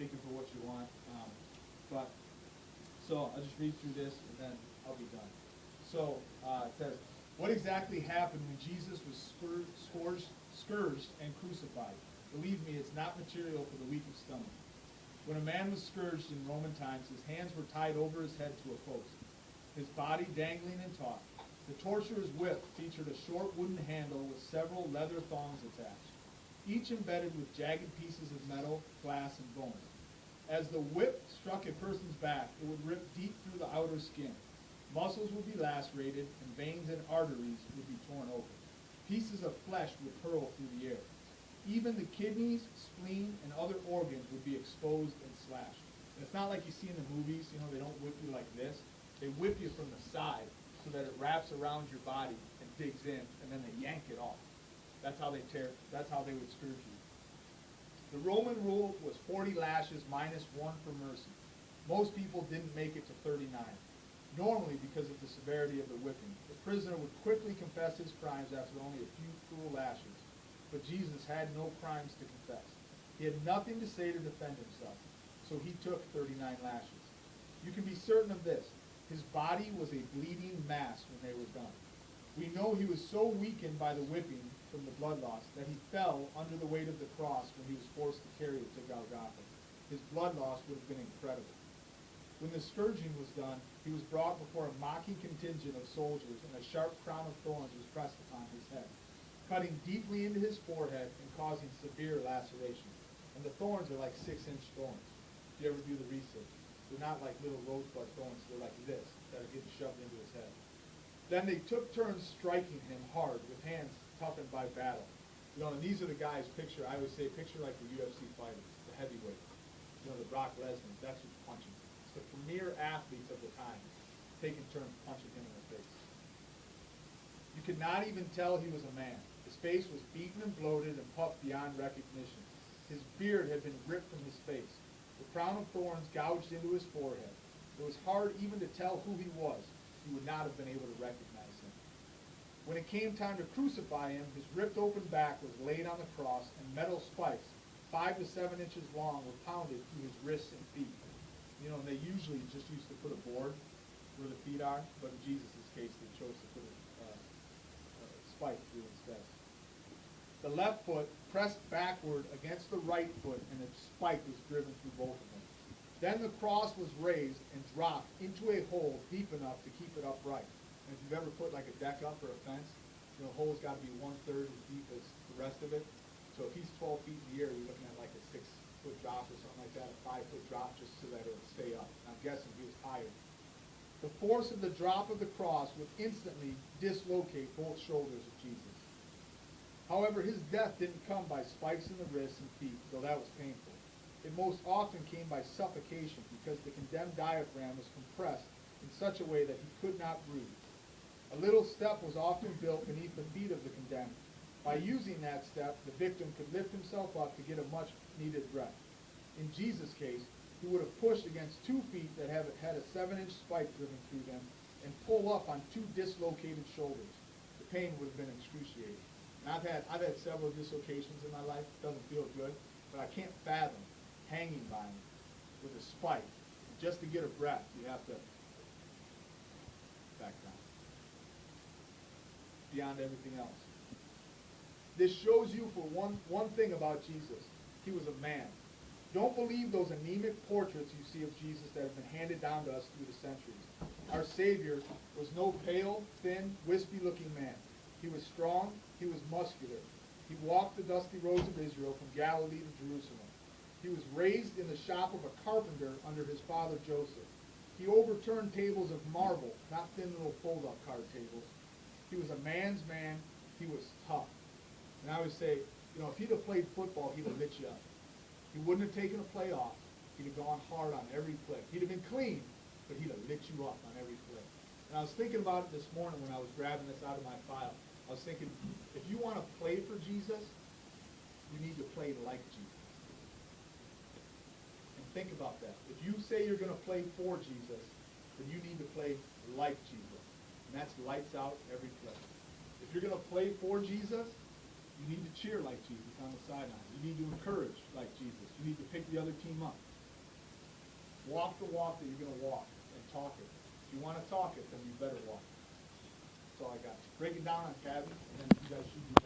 speaking for what you want. So I'll just read through this and then I'll be done. So it says, what exactly happened when Jesus was scourged and crucified? Believe me, it's not material for the weak of stomach. When a man was scourged in Roman times, his hands were tied over his head to a post, his body dangling and taut. The torturer's whip featured a short wooden handle with several leather thongs attached, each embedded with jagged pieces of metal, glass, and bone. As the whip struck a person's back, it would rip deep through the outer skin. Muscles would be lacerated, and veins and arteries would be torn open. Pieces of flesh would hurl through the air. Even the kidneys, spleen, and other organs would be exposed and slashed. And it's not like you see in the movies, they don't whip you like this. They whip you from the side so that it wraps around your body and digs in, and then they yank it off. That's how they would scourge you. The Roman rule was 40 lashes minus 1 for mercy. Most people didn't make it to 39. Normally, because of the severity of the whipping, the prisoner would quickly confess his crimes after only a few cruel lashes. But Jesus had no crimes to confess. He had nothing to say to defend himself, so he took 39 lashes. You can be certain of this. His body was a bleeding mass when they were done. We know he was so weakened by the whipping from the blood loss that he fell under the weight of the cross when he was forced to carry it to Golgotha. His blood loss would have been incredible. When the scourging was done, he was brought before a mocking contingent of soldiers, and a sharp crown of thorns was pressed upon his head, cutting deeply into his forehead and causing severe laceration. And the thorns are like 6-inch thorns. If you ever do the research, they're not like little rosebud thorns. They're like this, that are getting shoved into his head. Then they took turns striking him hard with hands toughened by battle. And these are the guys, I always say, picture like the UFC fighters, the heavyweights. The Brock Lesnar, that's who's punching. It's the premier athletes of the time taking turns punching him in the face. You could not even tell he was a man. His face was beaten and bloated and puffed beyond recognition. His beard had been ripped from his face. The crown of thorns gouged into his forehead. It was hard even to tell who he was. You would not have been able to recognize him. When it came time to crucify him, his ripped open back was laid on the cross, and metal spikes, 5 to 7 inches long, were pounded through his wrists and feet. And they usually just used to put a board where the feet are, but in Jesus' case, they chose to put a spike through instead. The left foot pressed backward against the right foot, and a spike was driven through both of them. Then the cross was raised and dropped into a hole deep enough to keep it upright. And if you've ever put like a deck up or a fence, the hole's got to be 1/3 as deep as the rest of it. So if he's 12 feet in the air, you're looking at like a 6-foot drop or something like that, a 5-foot drop, just so that it'll stay up. I'm guessing he was higher. The force of the drop of the cross would instantly dislocate both shoulders of Jesus. However, his death didn't come by spikes in the wrists and feet, though that was painful. It most often came by suffocation because the condemned diaphragm was compressed in such a way that he could not breathe. A little step was often built beneath the feet of the condemned. By using that step, the victim could lift himself up to get a much-needed breath. In Jesus' case, he would have pushed against 2 feet that had a 7-inch spike driven through them and pull up on 2 dislocated shoulders. The pain would have been excruciating. And I've had several dislocations in my life. It doesn't feel good, but I can't fathom hanging by him with a spike. Just to get a breath, you have to back down. Beyond everything else. This shows you for one thing about Jesus. He was a man. Don't believe those anemic portraits you see of Jesus that have been handed down to us through the centuries. Our Savior was no pale, thin, wispy-looking man. He was strong. He was muscular. He walked the dusty roads of Israel from Galilee to Jerusalem. He was raised in the shop of a carpenter under his father Joseph. He overturned tables of marble, not thin little fold-up card tables. He was a man's man. He was tough. And I always say, if he'd have played football, he'd have lit you up. He wouldn't have taken a play off. He'd have gone hard on every play. He'd have been clean, but he'd have lit you up on every play. And I was thinking about it this morning when I was grabbing this out of my file. I was thinking, if you want to play for Jesus, you need to play like Jesus. And think about that. If you say you're going to play for Jesus, then you need to play like Jesus. And that's lights out every play. If you're going to play for Jesus, you need to cheer like Jesus on the sideline. You need to encourage like Jesus. You need to pick the other team up. Walk the walk that you're going to walk and talk it. If you want to talk it, then you better walk it. That's all I got. Break it down on Tabby, and then you guys should do